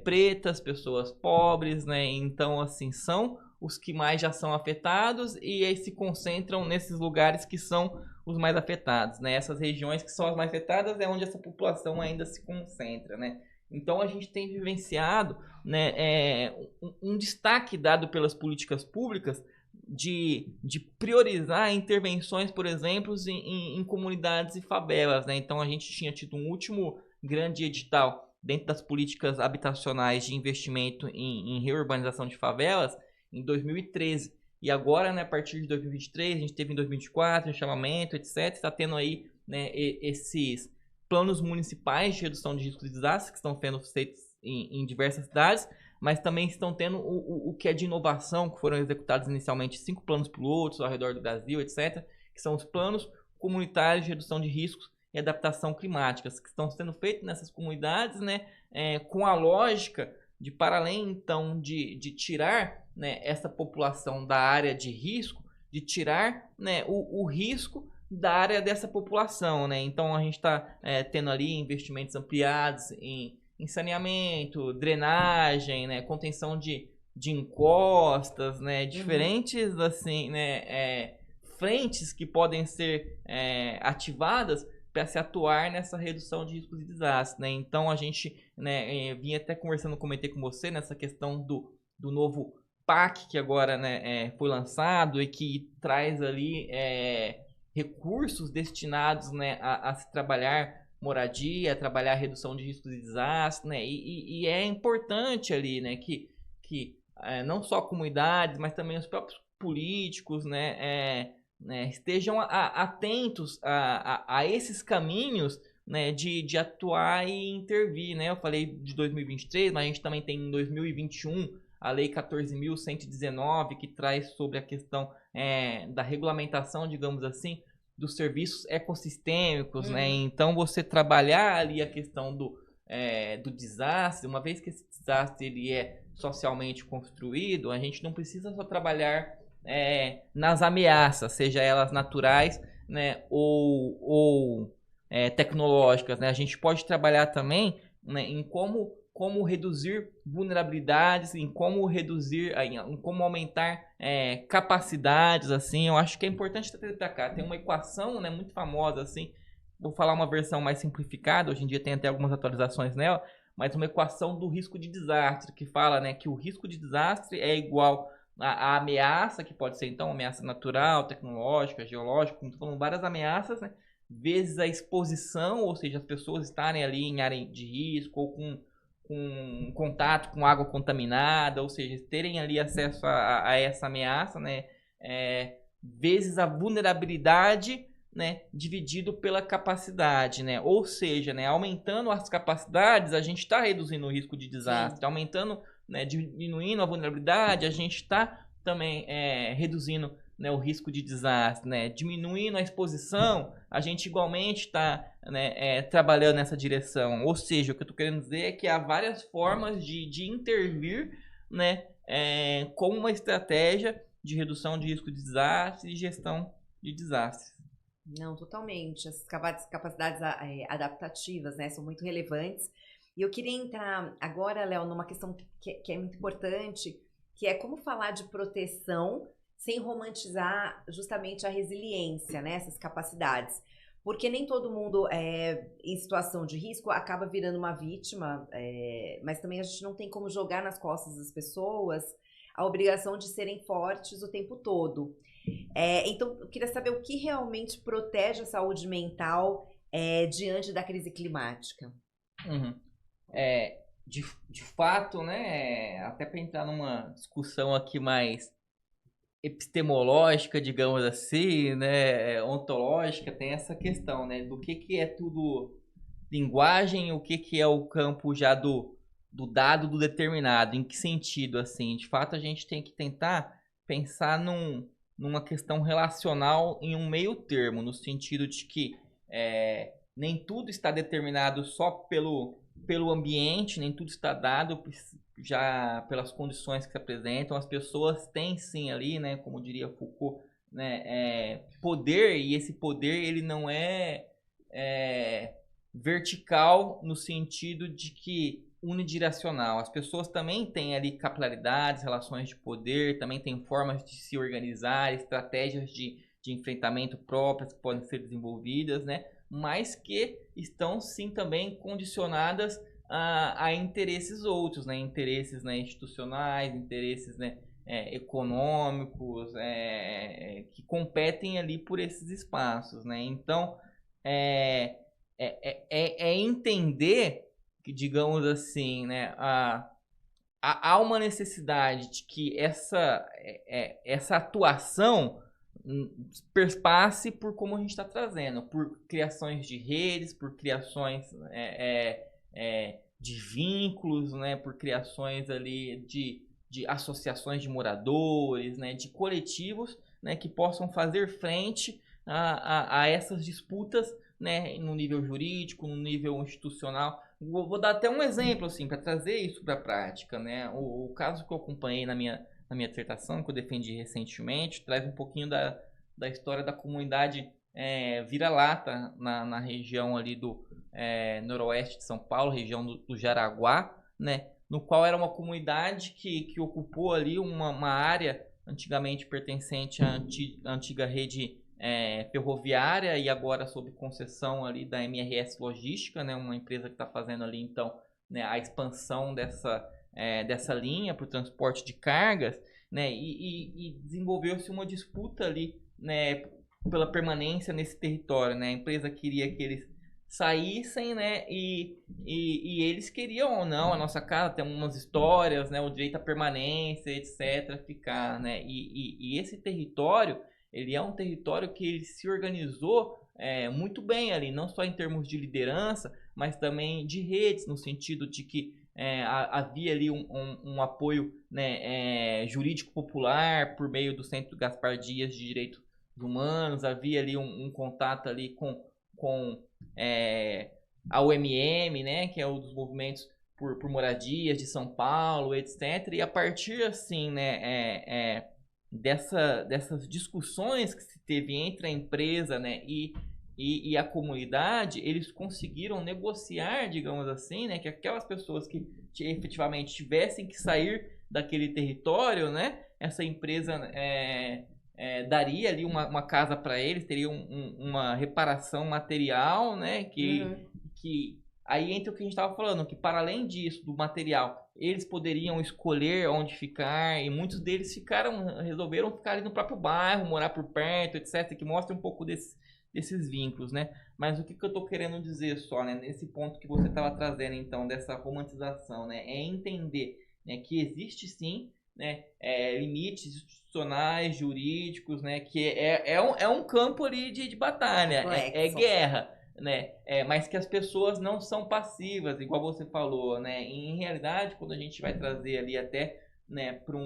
pretas, pessoas pobres, né? Então, assim, são os que mais já são afetados e aí se concentram nesses lugares que são os mais afetados, né? Essas regiões que são as mais afetadas é onde essa população ainda se concentra, né? Então, a gente tem vivenciado, né, um destaque dado pelas políticas públicas de priorizar intervenções, por exemplo, em comunidades e favelas, né? Então, a gente tinha tido um último grande edital dentro das políticas habitacionais de investimento em reurbanização de favelas em 2013. E agora, né, a partir de 2023, a gente teve em 2024 um chamamento, etc. Está tendo aí, né, esses planos municipais de redução de riscos de desastres que estão sendo feitos em diversas cidades, mas também estão tendo o que é de inovação, que foram executados inicialmente 5 planos pilotos ao redor do Brasil, etc., que são os planos comunitários de redução de riscos e adaptação climáticas, que estão sendo feitos nessas comunidades, né, com a lógica de, para além, então, de tirar, né, essa população da área de risco, de tirar, né, o risco da área dessa população, né? Então, a gente está tendo ali investimentos ampliados em saneamento, drenagem, né, contenção de encostas, né, diferentes, assim, né, frentes que podem ser ativadas para se atuar nessa redução de riscos de desastre, né? Então a gente, né, vinha até conversando, comentei com você nessa questão do novo PAC que agora, né, foi lançado e que traz ali recursos destinados, né, a se trabalhar moradia, a trabalhar a redução de riscos de desastre, né? E é importante ali, né, que não só comunidades, mas também os próprios políticos, né, estejam atentos a esses caminhos, né, de atuar e intervir, né? Eu falei de 2023, mas a gente também tem em 2021 a Lei 14.119, que traz sobre a questão da regulamentação, digamos assim, dos serviços ecossistêmicos, né? Então, você trabalhar ali a questão do desastre, uma vez que esse desastre ele é socialmente construído, a gente não precisa só trabalhar nas ameaças, seja elas naturais, né, ou tecnológicas, né? A gente pode trabalhar também, né, em como reduzir vulnerabilidades, em como reduzir, em como aumentar capacidades, assim. Eu acho que é importante trazer para cá. Tem uma equação, né, muito famosa, assim. Vou falar uma versão mais simplificada. Hoje em dia tem até algumas atualizações nela, mas uma equação do risco de desastre que fala, né, que o risco de desastre é igual a ameaça, que pode ser então ameaça natural, tecnológica, geológica, como falando, várias ameaças, né, vezes a exposição, ou seja, as pessoas estarem ali em área de risco ou com contato com água contaminada, ou seja, terem ali acesso a essa ameaça, né, vezes a vulnerabilidade, né, dividido pela capacidade, né, ou seja, né, aumentando as capacidades, a gente está reduzindo o risco de desastre, sim, aumentando, né, diminuindo a vulnerabilidade, a gente está também reduzindo, né, o risco de desastre, né, diminuindo a exposição, a gente igualmente está, né, trabalhando nessa direção. Ou seja, o que eu estou querendo dizer é que há várias formas de intervir, né, com uma estratégia de redução de risco de desastre e gestão de desastres. Não, totalmente. Essas capacidades adaptativas, né, são muito relevantes. E eu queria entrar agora, Léo, numa questão que é muito importante, que é como falar de proteção sem romantizar justamente a resiliência, né, essas capacidades. Porque nem todo mundo em situação de risco acaba virando uma vítima, mas também a gente não tem como jogar nas costas das pessoas a obrigação de serem fortes o tempo todo. Então, eu queria saber o que realmente protege a saúde mental diante da crise climática. Uhum. De fato, né, até para entrar numa discussão aqui mais epistemológica, digamos assim, né, ontológica, tem essa questão, né, do que é tudo linguagem, o que é o campo já do dado, do determinado, em que sentido, assim. De fato, a gente tem que tentar pensar numa questão relacional em um meio termo, no sentido de que nem tudo está determinado só pelo ambiente, nem tudo está dado já pelas condições que se apresentam. As pessoas têm sim ali, né, como diria Foucault, né, poder, e esse poder ele não é vertical no sentido de que unidirecional. As pessoas também têm ali capilaridades, relações de poder, também têm formas de se organizar, estratégias de enfrentamento próprias que podem ser desenvolvidas, né? Mas que estão sim também condicionadas a interesses outros, né? Interesses, né, institucionais, interesses, né, econômicos, que competem ali por esses espaços, né? Então, é entender que, digamos assim, né, há uma necessidade de que essa atuação perpasse por como a gente está trazendo, por criações de redes, por criações de vínculos, né, por criações ali de associações de moradores, né, de coletivos, né, que possam fazer frente a essas disputas, né, no nível jurídico, no nível institucional. Vou dar até um exemplo assim para trazer isso para a prática, né? O caso que eu acompanhei na minha dissertação, que eu defendi recentemente, traz um pouquinho da história da comunidade vira-lata na região ali do noroeste de São Paulo, região do Jaraguá, né? No qual era uma comunidade que ocupou ali uma área antigamente pertencente à antiga rede ferroviária e agora sob concessão ali da MRS Logística, né? Uma empresa que está fazendo ali então, né, a expansão dessa linha para o transporte de cargas, né? E desenvolveu-se uma disputa ali, né, pela permanência nesse território, né? A empresa queria que eles saíssem, né? E eles queriam ou não, a nossa casa tem umas histórias, né? O direito à permanência, etc. Ficar, né? E esse território, ele é um território que ele se organizou muito bem ali, não só em termos de liderança, mas também de redes, no sentido de que havia ali um apoio, né, jurídico popular por meio do Centro Gaspar Dias de Direitos Humanos, havia ali um contato ali com a UMM, né, que é um dos movimentos por moradias de São Paulo, etc. E a partir assim, né, dessas discussões que se teve entre a empresa, né, e a comunidade, eles conseguiram negociar, digamos assim, né, que aquelas pessoas que efetivamente tivessem que sair daquele território, né, essa empresa daria ali uma casa para eles, teria uma reparação material, né, que aí entra o que a gente estava falando, que para além disso, do material, eles poderiam escolher onde ficar, e muitos deles resolveram ficar ali no próprio bairro, morar por perto, etc., que mostra um pouco desses vínculos, né? Mas o que eu estou querendo dizer só, né, nesse ponto que você estava trazendo, então, dessa romantização, né, é entender, né, que existe sim, né, limites institucionais, jurídicos, né, que é um campo ali de batalha, é guerra, né, mas que as pessoas não são passivas, igual você falou, né, e em realidade, quando a gente vai trazer ali até, né, para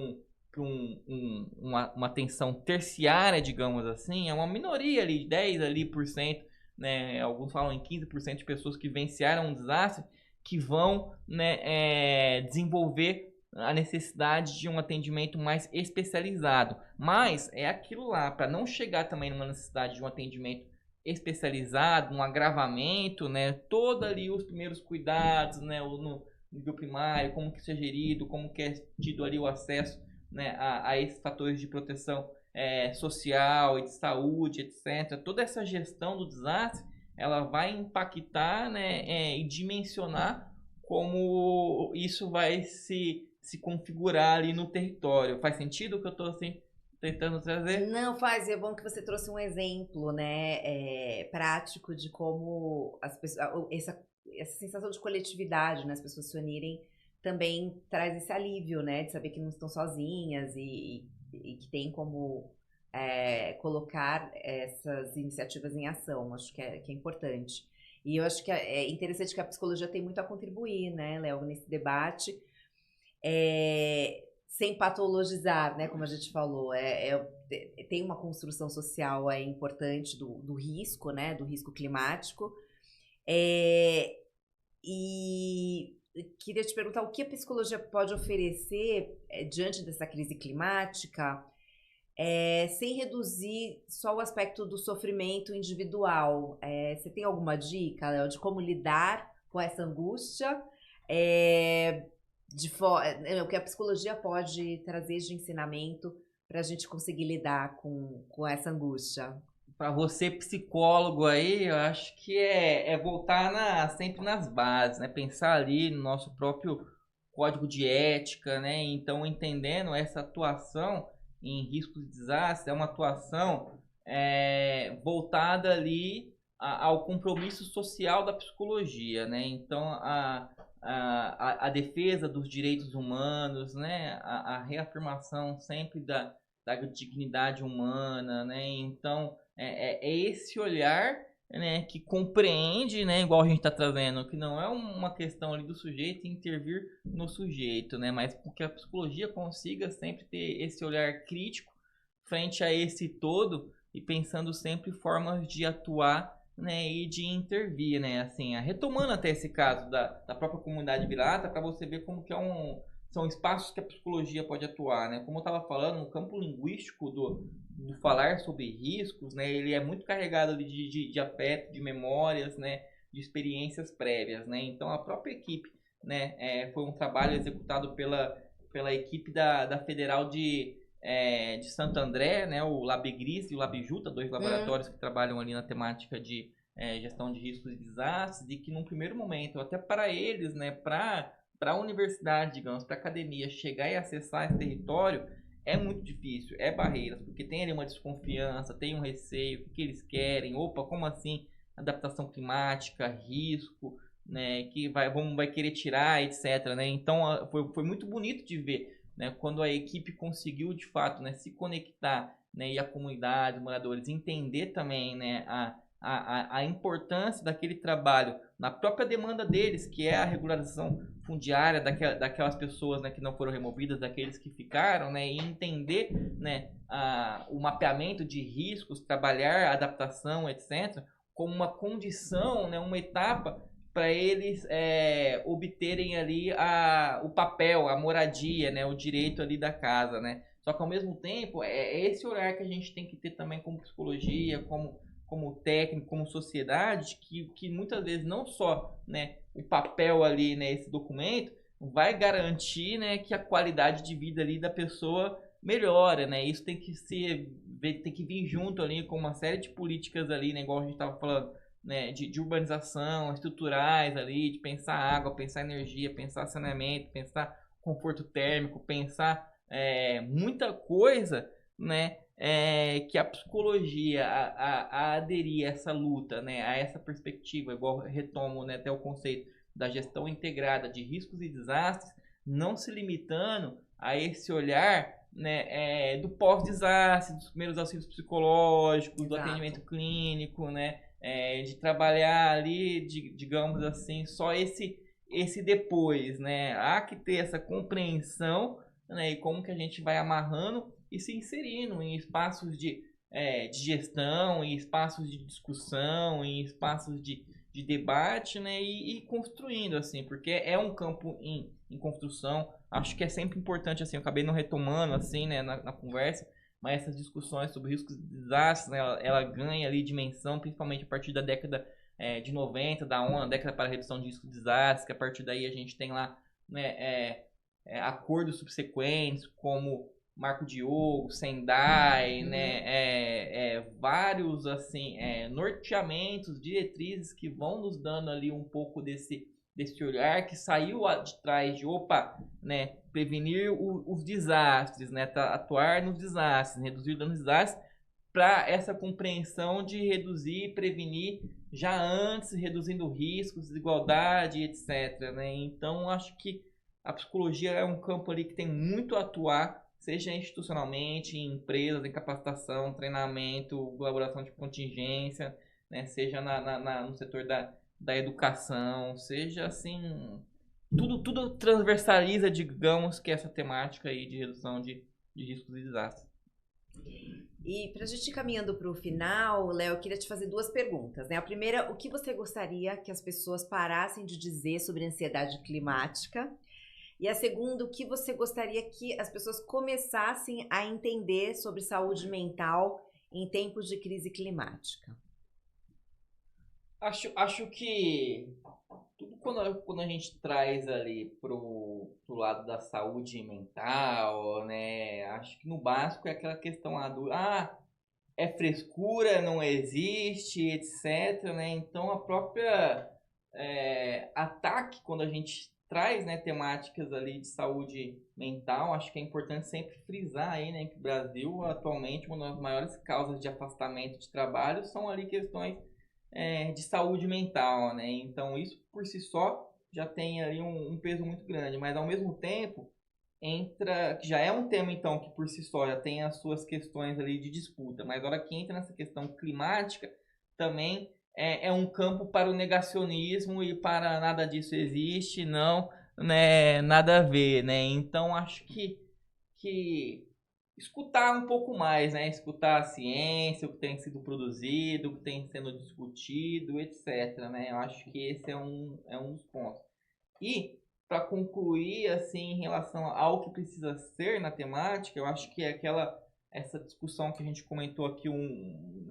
uma atenção terciária, digamos assim, é uma minoria ali, 10 ali por cento, né, alguns falam em 15% de pessoas que venciaram um desastre, que vão, né, desenvolver a necessidade de um atendimento mais especializado. Mas é aquilo lá, para não chegar também numa necessidade de um atendimento especializado, um agravamento, né? Todo ali os primeiros cuidados, né? No nível primário, como que isso é gerido, como que é tido ali o acesso, né? A esses fatores de proteção social e de saúde, etc. Toda essa gestão do desastre, ela vai impactar, né? E dimensionar como isso vai se configurar ali no território. Faz sentido o que eu estou assim tentando trazer? Não faz, e é bom que você trouxe um exemplo, né, prático de como essa sensação de coletividade, né, as pessoas se unirem, também traz esse alívio, né, de saber que não estão sozinhas e que tem como colocar essas iniciativas em ação. Acho que é importante. E eu acho que é interessante que a psicologia tem muito a contribuir, né, Léo, nesse debate. Sem patologizar, né, como a gente falou, tem uma construção social importante do risco, né, do risco climático, e queria te perguntar o que a psicologia pode oferecer diante dessa crise climática, sem reduzir só o aspecto do sofrimento individual. Você tem alguma dica, Léo, de como lidar com essa angústia? O que a psicologia pode trazer de ensinamento para a gente conseguir lidar com essa angústia? Para você, psicólogo aí, eu acho que voltar sempre nas bases, né? Pensar ali no nosso próprio código de ética, né? Então, entendendo essa atuação em riscos de desastre, é uma atuação voltada ali ao compromisso social da psicologia, né? Então, a defesa dos direitos humanos, né? A reafirmação sempre da dignidade humana, né? Então, esse olhar, né, que compreende, né, igual a gente está trazendo, que não é uma questão ali do sujeito intervir no sujeito, né, mas porque a psicologia consiga sempre ter esse olhar crítico frente a esse todo e pensando sempre formas de atuar, né, e de intervir, né, assim, retomando até esse caso da própria comunidade vira-lata para você ver como que são espaços que a psicologia pode atuar, né? Como eu estava falando, no campo linguístico do falar sobre riscos, né? Ele é muito carregado de afeto, de memórias, né? De experiências prévias, né? Então, a própria equipe, né? Foi um trabalho executado pela equipe da Federal de Santo André, né? O LabGris e o LabJuta, dois laboratórios que trabalham ali na temática de gestão de riscos e desastres, e que num primeiro momento, até para eles, né? Para a universidade, digamos, para a academia chegar e acessar esse território é muito difícil, barreiras, porque tem ali uma desconfiança, tem um receio, o que eles querem, opa, como assim adaptação climática, risco, né, que vai querer tirar, etc, né, então foi muito bonito de ver, né, quando a equipe conseguiu de fato, né, se conectar, né, e a comunidade, os moradores entender também, né, a importância daquele trabalho na própria demanda deles, que é a regularização fundiária daquelas pessoas, né, que não foram removidas, daqueles que ficaram, né, e entender, né, o mapeamento de riscos, trabalhar a adaptação, etc., como uma condição, né, uma etapa para eles obterem ali o papel, a moradia, né, o direito ali da casa, né. Só que ao mesmo tempo é esse olhar que a gente tem que ter também como psicologia, como técnico, como sociedade, que muitas vezes não só, né, o papel ali, né, esse documento, vai garantir, né, que a qualidade de vida ali da pessoa melhora, né, isso tem que vir junto ali com uma série de políticas ali, né, igual a gente estava falando, né, de urbanização, estruturais ali, de pensar água, pensar energia, pensar saneamento, pensar conforto térmico, pensar muita coisa, né, que a psicologia a aderir a essa luta, né, a essa perspectiva, igual retomo, né, até o conceito da gestão integrada de riscos e desastres, não se limitando a esse olhar, né, do pós-desastre, dos primeiros auxílios psicológicos, Exato. do atendimento clínico, né, de trabalhar ali, digamos assim, só esse depois, né, há que ter essa compreensão, né, e como que a gente vai amarrando e se inserindo em espaços de gestão, em espaços de discussão, em espaços de debate, né, e construindo, assim, porque é um campo em construção. Acho que é sempre importante, assim, eu acabei não retomando, assim, né, na conversa, mas essas discussões sobre riscos de desastres, né, ela ganha ali dimensão, principalmente a partir da década de 90, da ONU, década para a redução de riscos de desastres, que a partir daí a gente tem lá, né, acordos subsequentes, como Marco Diogo, Sendai, né, vários assim, norteamentos, diretrizes que vão nos dando ali um pouco desse olhar que saiu de trás de, né, prevenir os desastres, né, atuar nos desastres, reduzir o dano dos desastres, para essa compreensão de reduzir e prevenir já antes, reduzindo riscos, desigualdade, etc. Né? Então, acho que a psicologia é um campo ali que tem muito a atuar, seja institucionalmente, em empresas, em capacitação, treinamento, colaboração de contingência, né? Seja no setor da educação, seja assim, tudo transversaliza, digamos, que essa temática aí de redução de riscos e desastres. E para a gente ir caminhando para o final, Léo, eu queria te fazer duas perguntas, né? A primeira, o que você gostaria que as pessoas parassem de dizer sobre ansiedade climática? E a segunda, o que você gostaria que as pessoas começassem a entender sobre saúde mental em tempos de crise climática? Acho que tudo quando a gente traz ali pro lado da saúde mental, né? Acho que no básico é aquela questão lá do é frescura, não existe, etc. Né? Então a própria ataque quando a gente traz, né, temáticas ali de saúde mental, acho que é importante sempre frisar aí, né, que o Brasil atualmente uma das maiores causas de afastamento de trabalho são ali questões de saúde mental, né? Então isso por si só já tem ali um peso muito grande, mas ao mesmo tempo que já é um tema então que por si só já tem as suas questões ali de disputa, mas na hora que entra nessa questão climática também é um campo para o negacionismo e para nada disso existe, não, né, nada a ver, né? Então acho que escutar um pouco mais, né? Escutar a ciência, o que tem sido produzido, o que tem sendo discutido, etc. Né? Eu acho que esse é um dos pontos. E, para concluir, assim, em relação ao que precisa ser na temática, eu acho que é essa discussão que a gente comentou aqui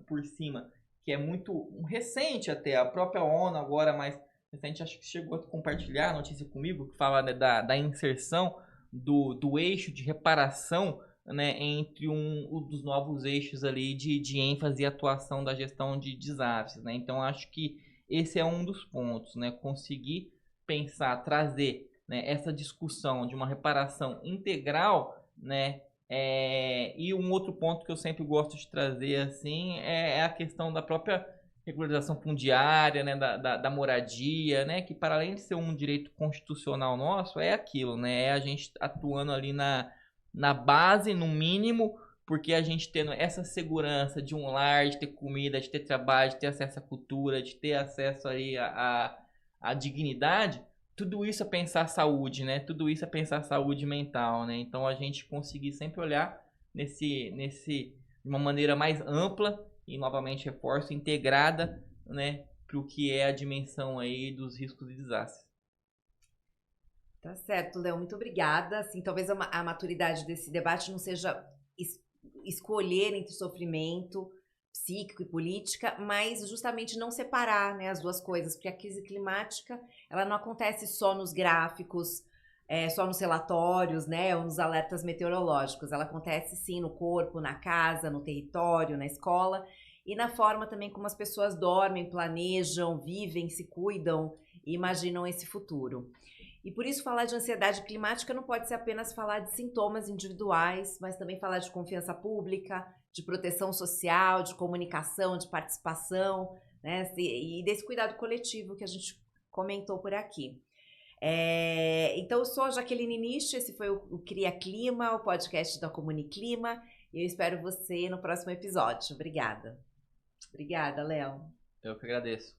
por cima, que é muito recente até, a própria ONU agora, mais recente, acho que chegou a compartilhar a notícia comigo, que fala, né, da inserção do eixo de reparação, né, entre um dos novos eixos ali de ênfase e atuação da gestão de desastres, né? Então acho que esse é um dos pontos, né? Conseguir pensar, trazer, né, essa discussão de uma reparação integral, né? E um outro ponto que eu sempre gosto de trazer assim é a questão da própria regularização fundiária, né, da moradia, né, que para além de ser um direito constitucional nosso, é aquilo, né, é a gente atuando ali na base, no mínimo, porque a gente tendo essa segurança de um lar, de ter comida, de ter trabalho, de ter acesso à cultura, de ter acesso aí à dignidade, tudo isso é pensar saúde, né? Tudo isso é pensar saúde mental, né? Então a gente conseguir sempre olhar de uma maneira mais ampla e novamente reforço, integrada, né, para o que é a dimensão aí dos riscos de desastre. Tá certo, Léo, muito obrigada. Assim, talvez a maturidade desse debate não seja escolher entre sofrimento psíquico e política, mas justamente não separar, né, as duas coisas, porque a crise climática ela não acontece só nos gráficos, só nos relatórios, né, ou nos alertas meteorológicos. Ela acontece sim no corpo, na casa, no território, na escola e na forma também como as pessoas dormem, planejam, vivem, se cuidam e imaginam esse futuro. E por isso falar de ansiedade climática não pode ser apenas falar de sintomas individuais, mas também falar de confiança pública, de proteção social, de comunicação, de participação, né? E desse cuidado coletivo que a gente comentou por aqui. Então, eu sou a Jaqueline Nisch, esse foi o Cria Clima, o podcast da Comuniclima, e eu espero você no próximo episódio. Obrigada. Obrigada, Léo. Eu que agradeço.